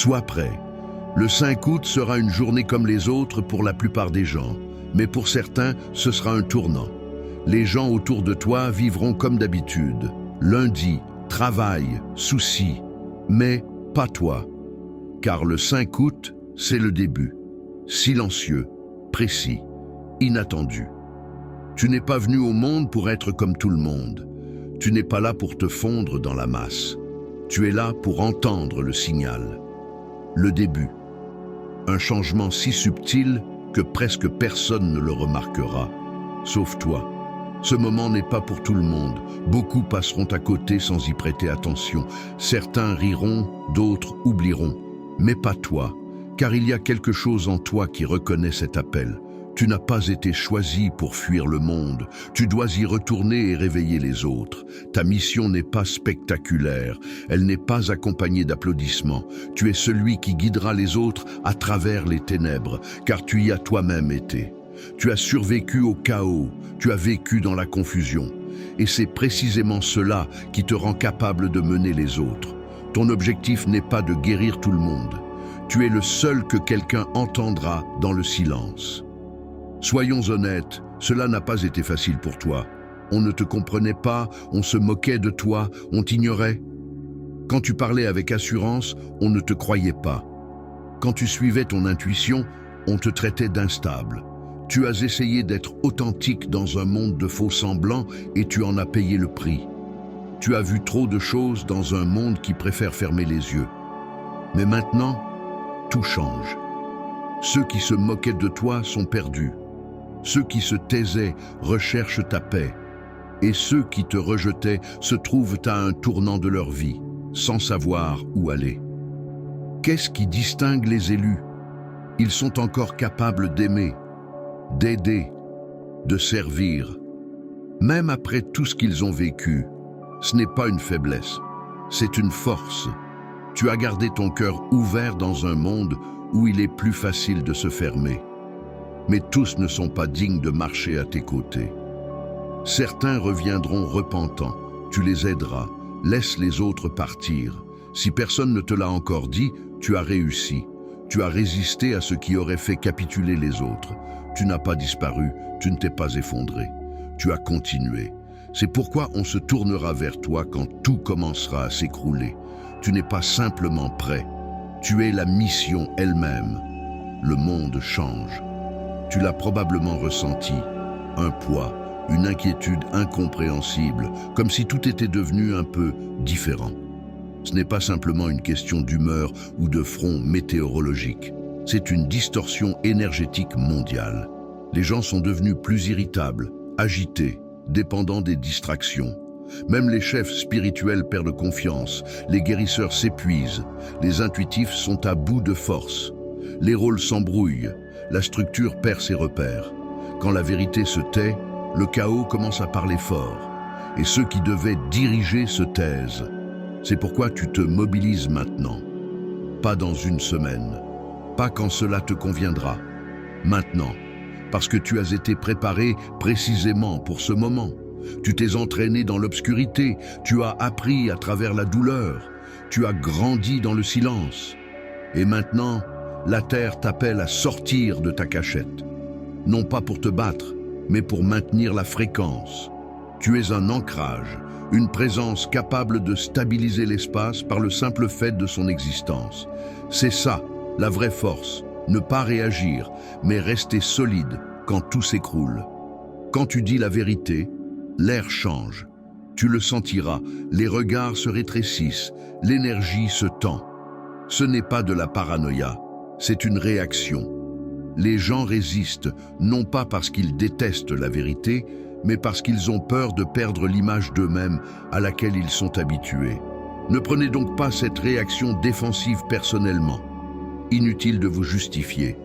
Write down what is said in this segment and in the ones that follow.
Sois prêt. Le 5 août sera une journée comme les autres pour la plupart des gens, mais pour certains, ce sera un tournant. Les gens autour de toi vivront comme d'habitude. Lundi, travail, soucis, mais pas toi. Car le 5 août, c'est le début. Silencieux, précis, inattendu. Tu n'es pas venu au monde pour être comme tout le monde. Tu n'es pas là pour te fondre dans la masse. Tu es là pour entendre le signal. Le début. Un changement si subtil que presque personne ne le remarquera, sauf toi. Ce moment n'est pas pour tout le monde. Beaucoup passeront à côté sans y prêter attention. Certains riront, d'autres oublieront. Mais pas toi, car il y a quelque chose en toi qui reconnaît cet appel. Tu n'as pas été choisi pour fuir le monde. Tu dois y retourner et réveiller les autres. Ta mission n'est pas spectaculaire. Elle n'est pas accompagnée d'applaudissements. Tu es celui qui guidera les autres à travers les ténèbres, car tu y as toi-même été. Tu as survécu au chaos. Tu as vécu dans la confusion. Et c'est précisément cela qui te rend capable de mener les autres. Ton objectif n'est pas de guérir tout le monde. Tu es le seul que quelqu'un entendra dans le silence. Soyons honnêtes, cela n'a pas été facile pour toi. On ne te comprenait pas, on se moquait de toi, on t'ignorait. Quand tu parlais avec assurance, on ne te croyait pas. Quand tu suivais ton intuition, on te traitait d'instable. Tu as essayé d'être authentique dans un monde de faux semblants et tu en as payé le prix. Tu as vu trop de choses dans un monde qui préfère fermer les yeux. Mais maintenant, tout change. Ceux qui se moquaient de toi sont perdus. Ceux qui se taisaient recherchent ta paix. Et ceux qui te rejetaient se trouvent à un tournant de leur vie, sans savoir où aller. Qu'est-ce qui distingue les élus? Ils sont encore capables d'aimer, d'aider, de servir. Même après tout ce qu'ils ont vécu, ce n'est pas une faiblesse, c'est une force. Tu as gardé ton cœur ouvert dans un monde où il est plus facile de se fermer. Mais tous ne sont pas dignes de marcher à tes côtés. Certains reviendront repentants, tu les aideras, laisse les autres partir. Si personne ne te l'a encore dit, tu as réussi. Tu as résisté à ce qui aurait fait capituler les autres. Tu n'as pas disparu, tu ne t'es pas effondré. Tu as continué. C'est pourquoi on se tournera vers toi quand tout commencera à s'écrouler. Tu n'es pas simplement prêt, tu es la mission elle-même. Le monde change. Tu l'as probablement ressenti, un poids, une inquiétude incompréhensible, comme si tout était devenu un peu différent. Ce n'est pas simplement une question d'humeur ou de front météorologique, c'est une distorsion énergétique mondiale. Les gens sont devenus plus irritables, agités, dépendants des distractions. Même les chefs spirituels perdent confiance, les guérisseurs s'épuisent, les intuitifs sont à bout de force. Les rôles s'embrouillent, la structure perd ses repères. Quand la vérité se tait, le chaos commence à parler fort. Et ceux qui devaient diriger se taisent. C'est pourquoi tu te mobilises maintenant. Pas dans une semaine. Pas quand cela te conviendra. Maintenant. Parce que tu as été préparé précisément pour ce moment. Tu t'es entraîné dans l'obscurité. Tu as appris à travers la douleur. Tu as grandi dans le silence. Et maintenant, la terre t'appelle à sortir de ta cachette. Non pas pour te battre, mais pour maintenir la fréquence. Tu es un ancrage, une présence capable de stabiliser l'espace par le simple fait de son existence. C'est ça, la vraie force. Ne pas réagir, mais rester solide quand tout s'écroule. Quand tu dis la vérité, l'air change. Tu le sentiras, les regards se rétrécissent, l'énergie se tend. Ce n'est pas de la paranoïa. C'est une réaction. Les gens résistent, non pas parce qu'ils détestent la vérité, mais parce qu'ils ont peur de perdre l'image d'eux-mêmes à laquelle ils sont habitués. Ne prenez donc pas cette réaction défensive personnellement. Inutile de vous justifier.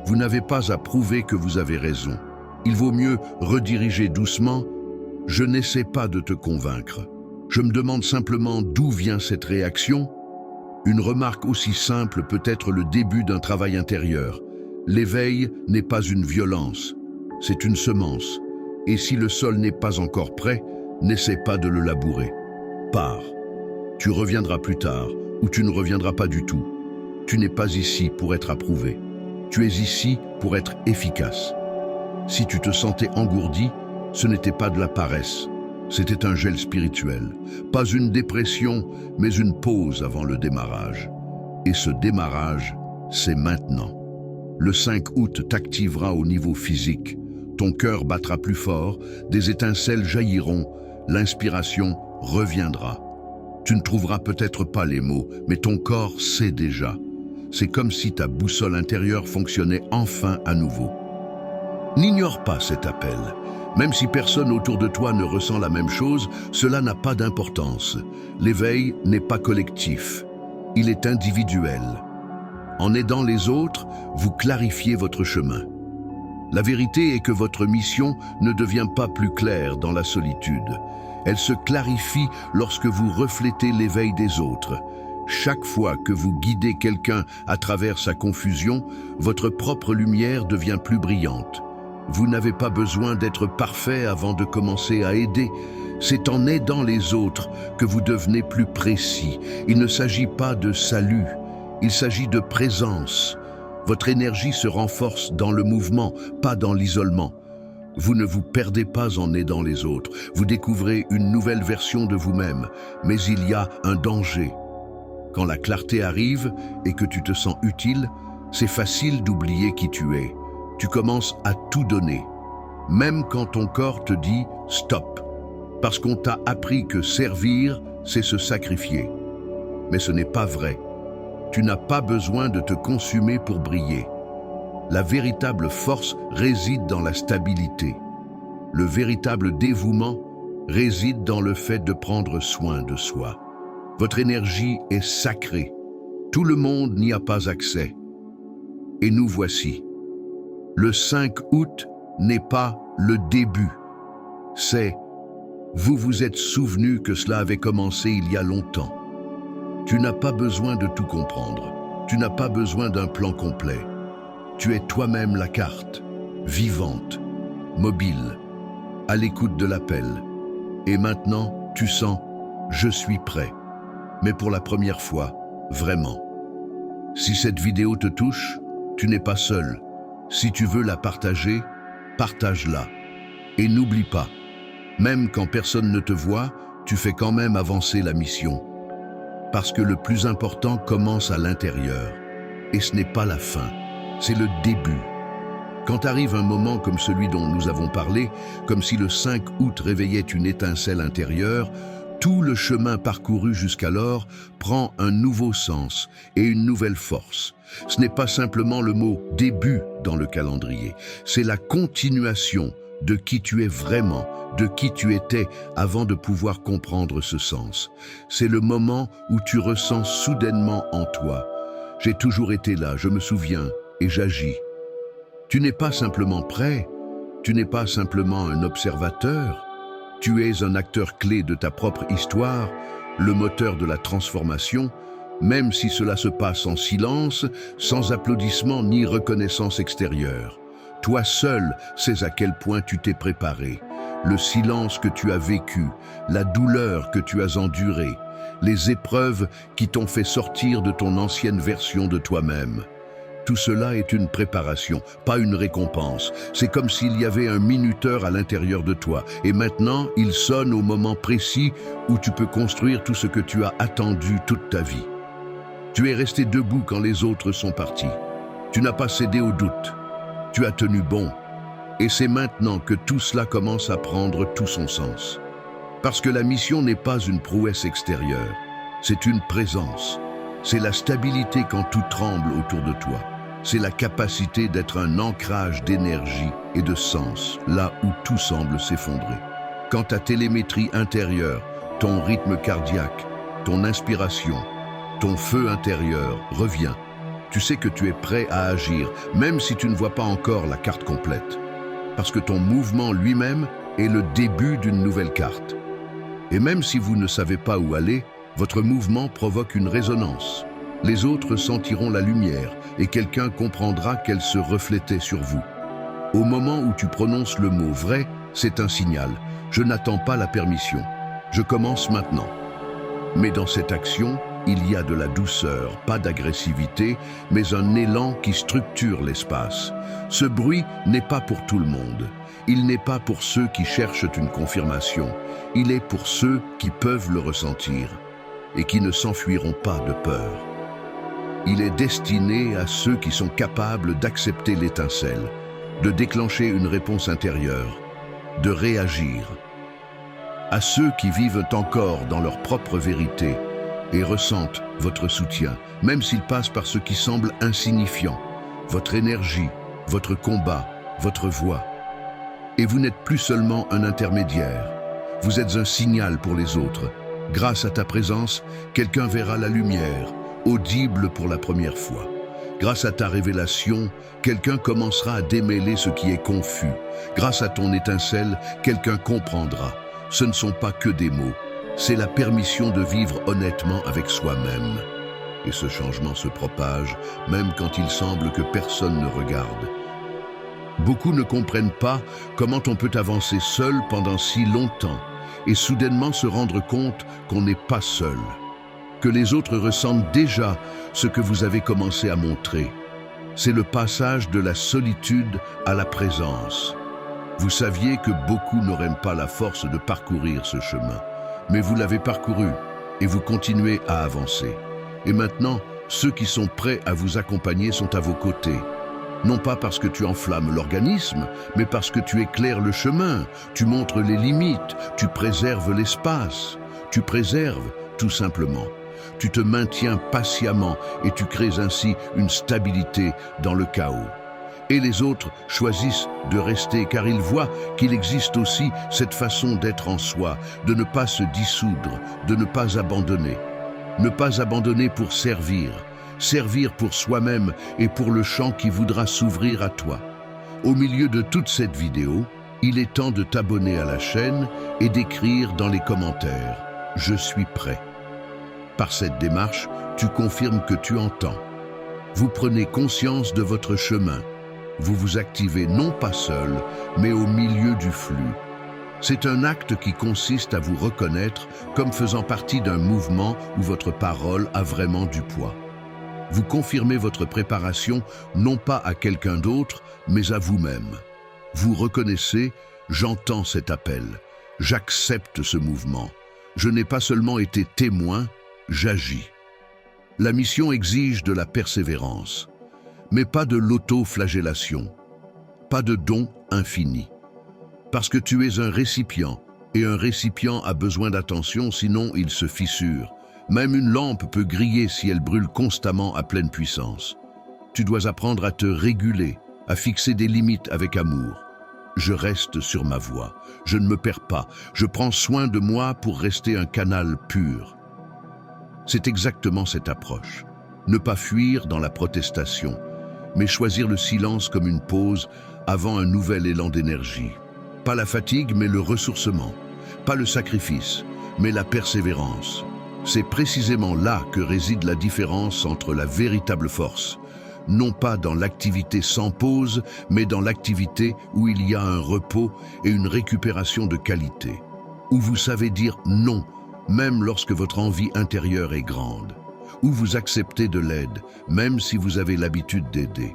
Vous n'avez pas à prouver que vous avez raison. Il vaut mieux rediriger doucement. Je n'essaie pas de te convaincre. Je me demande simplement d'où vient cette réaction. Une remarque aussi simple peut être le début d'un travail intérieur. L'éveil n'est pas une violence, c'est une semence. Et si le sol n'est pas encore prêt, n'essaie pas de le labourer. Pars. Tu reviendras plus tard, ou tu ne reviendras pas du tout. Tu n'es pas ici pour être approuvé. Tu es ici pour être efficace. Si tu te sentais engourdi, ce n'était pas de la paresse. C'était un gel spirituel. Pas une dépression, mais une pause avant le démarrage. Et ce démarrage, c'est maintenant. Le 5 août t'activera au niveau physique. Ton cœur battra plus fort, des étincelles jailliront, l'inspiration reviendra. Tu ne trouveras peut-être pas les mots, mais ton corps sait déjà. C'est comme si ta boussole intérieure fonctionnait enfin à nouveau. N'ignore pas cet appel. Même si personne autour de toi ne ressent la même chose, cela n'a pas d'importance. L'éveil n'est pas collectif, il est individuel. En aidant les autres, vous clarifiez votre chemin. La vérité est que votre mission ne devient pas plus claire dans la solitude. Elle se clarifie lorsque vous reflétez l'éveil des autres. Chaque fois que vous guidez quelqu'un à travers sa confusion, votre propre lumière devient plus brillante. Vous n'avez pas besoin d'être parfait avant de commencer à aider. C'est en aidant les autres que vous devenez plus précis. Il ne s'agit pas de salut, il s'agit de présence. Votre énergie se renforce dans le mouvement, pas dans l'isolement. Vous ne vous perdez pas en aidant les autres. Vous découvrez une nouvelle version de vous-même. Mais il y a un danger. Quand la clarté arrive et que tu te sens utile, c'est facile d'oublier qui tu es. Tu commences à tout donner, même quand ton corps te dit « stop », parce qu'on t'a appris que servir, c'est se sacrifier. Mais ce n'est pas vrai. Tu n'as pas besoin de te consumer pour briller. La véritable force réside dans la stabilité. Le véritable dévouement réside dans le fait de prendre soin de soi. Votre énergie est sacrée. Tout le monde n'y a pas accès. Et nous voici. Le 5 août n'est pas le début. C'est « vous vous êtes souvenu que cela avait commencé il y a longtemps ». Tu n'as pas besoin de tout comprendre. Tu n'as pas besoin d'un plan complet. Tu es toi-même la carte, vivante, mobile, à l'écoute de l'appel. Et maintenant, tu sens « je suis prêt ». Mais pour la première fois, vraiment. Si cette vidéo te touche, tu n'es pas seul. Si tu veux la partager, partage-la. Et n'oublie pas, même quand personne ne te voit, tu fais quand même avancer la mission. Parce que le plus important commence à l'intérieur. Et ce n'est pas la fin, c'est le début. Quand arrive un moment comme celui dont nous avons parlé, comme si le 5 août réveillait une étincelle intérieure, tout le chemin parcouru jusqu'alors prend un nouveau sens et une nouvelle force. Ce n'est pas simplement le mot « début » dans le calendrier, c'est la continuation de qui tu es vraiment, de qui tu étais avant de pouvoir comprendre ce sens. C'est le moment où tu ressens soudainement en toi « j'ai toujours été là, je me souviens et j'agis ». Tu n'es pas simplement prêt, tu n'es pas simplement un observateur, tu es un acteur clé de ta propre histoire, le moteur de la transformation, même si cela se passe en silence, sans applaudissements ni reconnaissance extérieure. Toi seul sais à quel point tu t'es préparé, le silence que tu as vécu, la douleur que tu as endurée, les épreuves qui t'ont fait sortir de ton ancienne version de toi-même. Tout cela est une préparation, pas une récompense. C'est comme s'il y avait un minuteur à l'intérieur de toi. Et maintenant, il sonne au moment précis où tu peux construire tout ce que tu as attendu toute ta vie. Tu es resté debout quand les autres sont partis. Tu n'as pas cédé au doute. Tu as tenu bon. Et c'est maintenant que tout cela commence à prendre tout son sens. Parce que la mission n'est pas une prouesse extérieure. C'est une présence. C'est la stabilité quand tout tremble autour de toi. C'est la capacité d'être un ancrage d'énergie et de sens, là où tout semble s'effondrer. Quand ta télémétrie intérieure, ton rythme cardiaque, ton inspiration, ton feu intérieur revient, tu sais que tu es prêt à agir, même si tu ne vois pas encore la carte complète. Parce que ton mouvement lui-même est le début d'une nouvelle carte. Et même si vous ne savez pas où aller, votre mouvement provoque une résonance. Les autres sentiront la lumière et quelqu'un comprendra qu'elle se reflétait sur vous. Au moment où tu prononces le mot « vrai », c'est un signal. Je n'attends pas la permission. Je commence maintenant. Mais dans cette action, Il y a de la douceur, pas d'agressivité, mais un élan qui structure l'espace. Ce bruit n'est pas pour tout le monde. Il n'est pas pour ceux qui cherchent une confirmation. Il est pour ceux qui peuvent le ressentir et qui ne s'enfuiront pas de peur. Il est destiné à ceux qui sont capables d'accepter l'étincelle, de déclencher une réponse intérieure, de réagir. À ceux qui vivent encore dans leur propre vérité et ressentent votre soutien, même s'ils passent par ce qui semble insignifiant, votre énergie, votre combat, votre voix. Et vous n'êtes plus seulement un intermédiaire, vous êtes un signal pour les autres. Grâce à ta présence, quelqu'un verra la lumière, audible pour la première fois. Grâce à ta révélation, quelqu'un commencera à démêler ce qui est confus. Grâce à ton étincelle, quelqu'un comprendra. Ce ne sont pas que des mots, c'est la permission de vivre honnêtement avec soi-même. Et ce changement se propage, même quand il semble que personne ne regarde. Beaucoup ne comprennent pas comment on peut avancer seul pendant si longtemps et soudainement se rendre compte qu'on n'est pas seul, que les autres ressentent déjà ce que vous avez commencé à montrer. C'est le passage de la solitude à la présence. Vous saviez que beaucoup n'auraient pas la force de parcourir ce chemin, mais vous l'avez parcouru et vous continuez à avancer. Et maintenant, ceux qui sont prêts à vous accompagner sont à vos côtés. Non pas parce que tu enflammes l'organisme, mais parce que tu éclaires le chemin, tu montres les limites, tu préserves l'espace, tu préserves tout simplement. Tu te maintiens patiemment et tu crées ainsi une stabilité dans le chaos. Et les autres choisissent de rester car ils voient qu'il existe aussi cette façon d'être en soi, de ne pas se dissoudre, de ne pas abandonner. Ne pas abandonner pour servir. Servir pour soi-même et pour le champ qui voudra s'ouvrir à toi. Au milieu de toute cette vidéo, il est temps de t'abonner à la chaîne et d'écrire dans les commentaires « Je suis prêt ». Par cette démarche, tu confirmes que tu entends. Vous prenez conscience de votre chemin. Vous vous activez non pas seul, mais au milieu du flux. C'est un acte qui consiste à vous reconnaître comme faisant partie d'un mouvement où votre parole a vraiment du poids. Vous confirmez votre préparation non pas à quelqu'un d'autre, mais à vous-même. Vous reconnaissez « J'entends cet appel, j'accepte ce mouvement. Je n'ai pas seulement été témoin, j'agis. » La mission exige de la persévérance, mais pas de l'auto-flagellation, pas de don infini. Parce que tu es un récipient, et un récipient a besoin d'attention, sinon il se fissure. Même une lampe peut griller si elle brûle constamment à pleine puissance. Tu dois apprendre à te réguler, à fixer des limites avec amour. Je reste sur ma voie, je ne me perds pas, je prends soin de moi pour rester un canal pur. C'est exactement cette approche. Ne pas fuir dans la protestation, mais choisir le silence comme une pause avant un nouvel élan d'énergie. Pas la fatigue, mais le ressourcement. Pas le sacrifice, mais la persévérance. C'est précisément là que réside la différence entre la véritable force. Non pas dans l'activité sans pause, mais dans l'activité où il y a un repos et une récupération de qualité. Où vous savez dire non, même lorsque votre envie intérieure est grande. Où vous acceptez de l'aide, même si vous avez l'habitude d'aider.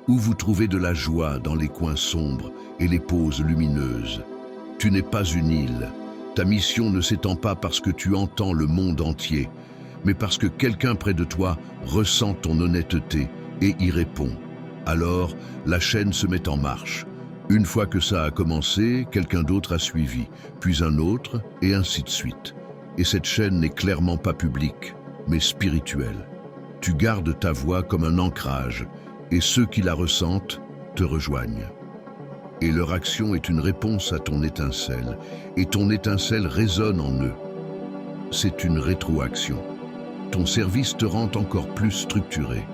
Où vous trouvez de la joie dans les coins sombres et les pauses lumineuses. Tu n'es pas une île. Ta mission ne s'étend pas parce que tu entends le monde entier, mais parce que quelqu'un près de toi ressent ton honnêteté et y répond. Alors, la chaîne se met en marche. Une fois que ça a commencé, quelqu'un d'autre a suivi, puis un autre, et ainsi de suite. Et cette chaîne n'est clairement pas publique, mais spirituelle. Tu gardes ta voix comme un ancrage, et ceux qui la ressentent te rejoignent. Et leur action est une réponse à ton étincelle, et ton étincelle résonne en eux. C'est une rétroaction. Ton service te rend encore plus structuré.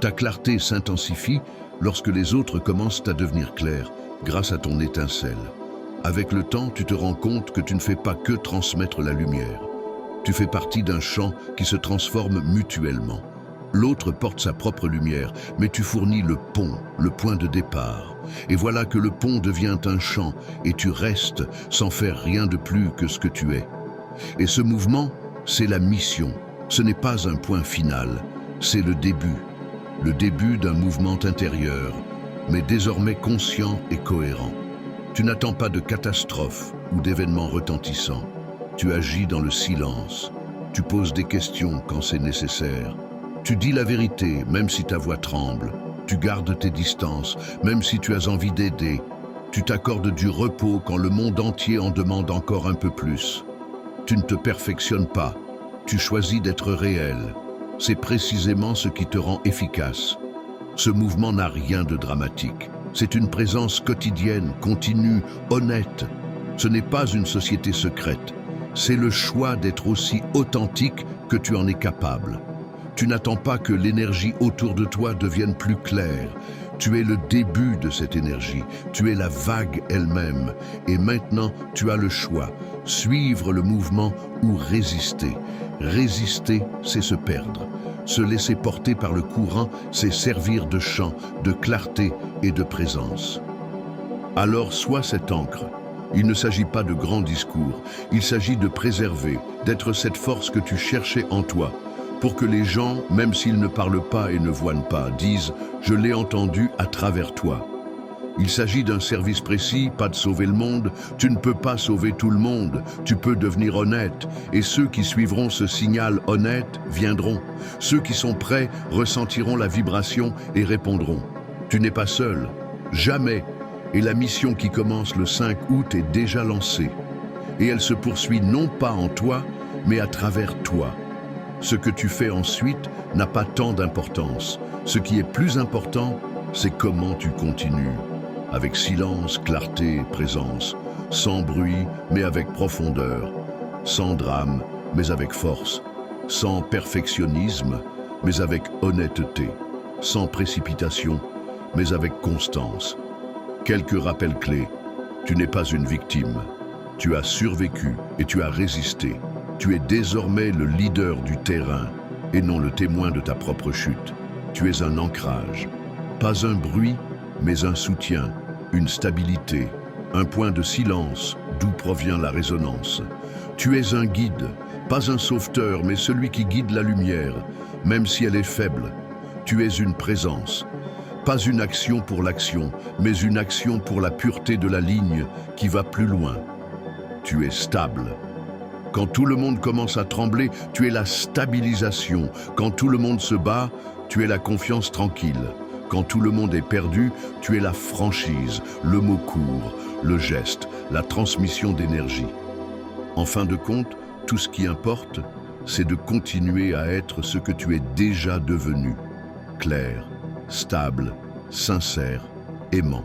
Ta clarté s'intensifie lorsque les autres commencent à devenir clairs grâce à ton étincelle. Avec le temps, tu te rends compte que tu ne fais pas que transmettre la lumière. Tu fais partie d'un champ qui se transforme mutuellement. L'autre porte sa propre lumière, mais tu fournis le pont, le point de départ. Et voilà que le pont devient un champ, et tu restes sans faire rien de plus que ce que tu es. Et ce mouvement, c'est la mission. Ce n'est pas un point final, c'est le début d'un mouvement intérieur, mais désormais conscient et cohérent. Tu n'attends pas de catastrophe ou d'événements retentissants. Tu agis dans le silence. Tu poses des questions quand c'est nécessaire. Tu dis la vérité, même si ta voix tremble. Tu gardes tes distances, même si tu as envie d'aider. Tu t'accordes du repos quand le monde entier en demande encore un peu plus. Tu ne te perfectionnes pas. Tu choisis d'être réel. C'est précisément ce qui te rend efficace. Ce mouvement n'a rien de dramatique. C'est une présence quotidienne, continue, honnête. Ce n'est pas une société secrète. C'est le choix d'être aussi authentique que tu en es capable. Tu n'attends pas que l'énergie autour de toi devienne plus claire. Tu es le début de cette énergie. Tu es la vague elle-même. Et maintenant, tu as le choix. Suivre le mouvement ou résister. Résister, c'est se perdre. Se laisser porter par le courant, c'est servir de champ, de clarté et de présence. Alors sois cette encre. Il ne s'agit pas de grands discours, il s'agit de préserver, d'être cette force que tu cherchais en toi, pour que les gens, même s'ils ne parlent pas et ne voient pas, disent « Je l'ai entendu à travers toi ». Il s'agit d'un service précis, pas de sauver le monde. Tu ne peux pas sauver tout le monde, tu peux devenir honnête. Et ceux qui suivront ce signal honnête viendront. Ceux qui sont prêts ressentiront la vibration et répondront. Tu n'es pas seul, jamais. Et la mission qui commence le 5 août est déjà lancée. Et elle se poursuit non pas en toi, mais à travers toi. Ce que tu fais ensuite n'a pas tant d'importance. Ce qui est plus important, c'est comment tu continues. Avec silence, clarté, présence, sans bruit, mais avec profondeur, sans drame, mais avec force, sans perfectionnisme, mais avec honnêteté, sans précipitation, mais avec constance. Quelques rappels clés. Tu n'es pas une victime. Tu as survécu et tu as résisté. Tu es désormais le leader du terrain et non le témoin de ta propre chute. Tu es un ancrage. Pas un bruit, mais un soutien, une stabilité, un point de silence d'où provient la résonance. Tu es un guide, pas un sauveteur, mais celui qui guide la lumière, même si elle est faible. Tu es une présence, pas une action pour l'action, mais une action pour la pureté de la ligne qui va plus loin. Tu es stable. Quand tout le monde commence à trembler, tu es la stabilisation. Quand tout le monde se bat, tu es la confiance tranquille. Quand tout le monde est perdu, tu es la franchise, le mot court, le geste, la transmission d'énergie. En fin de compte, tout ce qui importe, c'est de continuer à être ce que tu es déjà devenu. Clair, stable, sincère, aimant.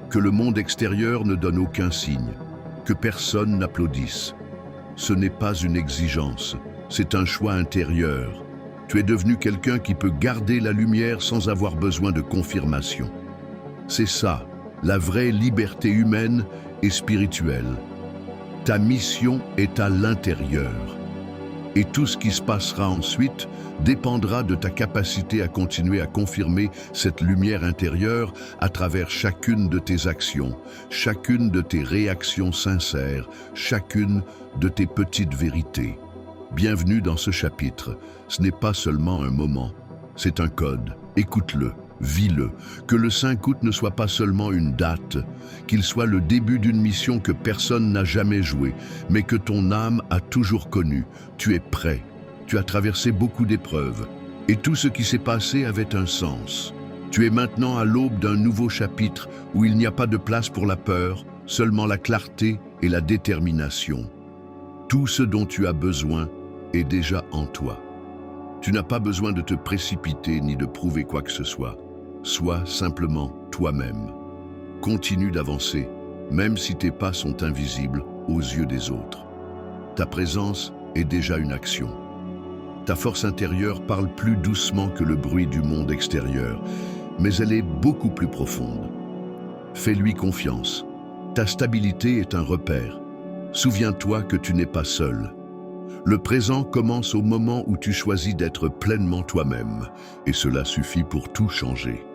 Que le monde extérieur ne donne aucun signe, que personne n'applaudisse. Ce n'est pas une exigence, c'est un choix intérieur. Tu es devenu quelqu'un qui peut garder la lumière sans avoir besoin de confirmation. C'est ça, la vraie liberté humaine et spirituelle. Ta mission est à l'intérieur. Et tout ce qui se passera ensuite dépendra de ta capacité à continuer à confirmer cette lumière intérieure à travers chacune de tes actions, chacune de tes réactions sincères, chacune de tes petites vérités. Bienvenue dans ce chapitre. Ce n'est pas seulement un moment, c'est un code. Écoute-le, vis-le. Que le 5 août ne soit pas seulement une date, qu'il soit le début d'une mission que personne n'a jamais jouée, mais que ton âme a toujours connue. Tu es prêt. Tu as traversé beaucoup d'épreuves. Et tout ce qui s'est passé avait un sens. Tu es maintenant à l'aube d'un nouveau chapitre où il n'y a pas de place pour la peur, seulement la clarté et la détermination. Tout ce dont tu as besoin est déjà en toi. Tu n'as pas besoin de te précipiter ni de prouver quoi que ce soit. Sois simplement toi-même. Continue d'avancer, même si tes pas sont invisibles aux yeux des autres. Ta présence est déjà une action. Ta force intérieure parle plus doucement que le bruit du monde extérieur, mais elle est beaucoup plus profonde. Fais-lui confiance. Ta stabilité est un repère. Souviens-toi que tu n'es pas seul. Le présent commence au moment où tu choisis d'être pleinement toi-même, et cela suffit pour tout changer.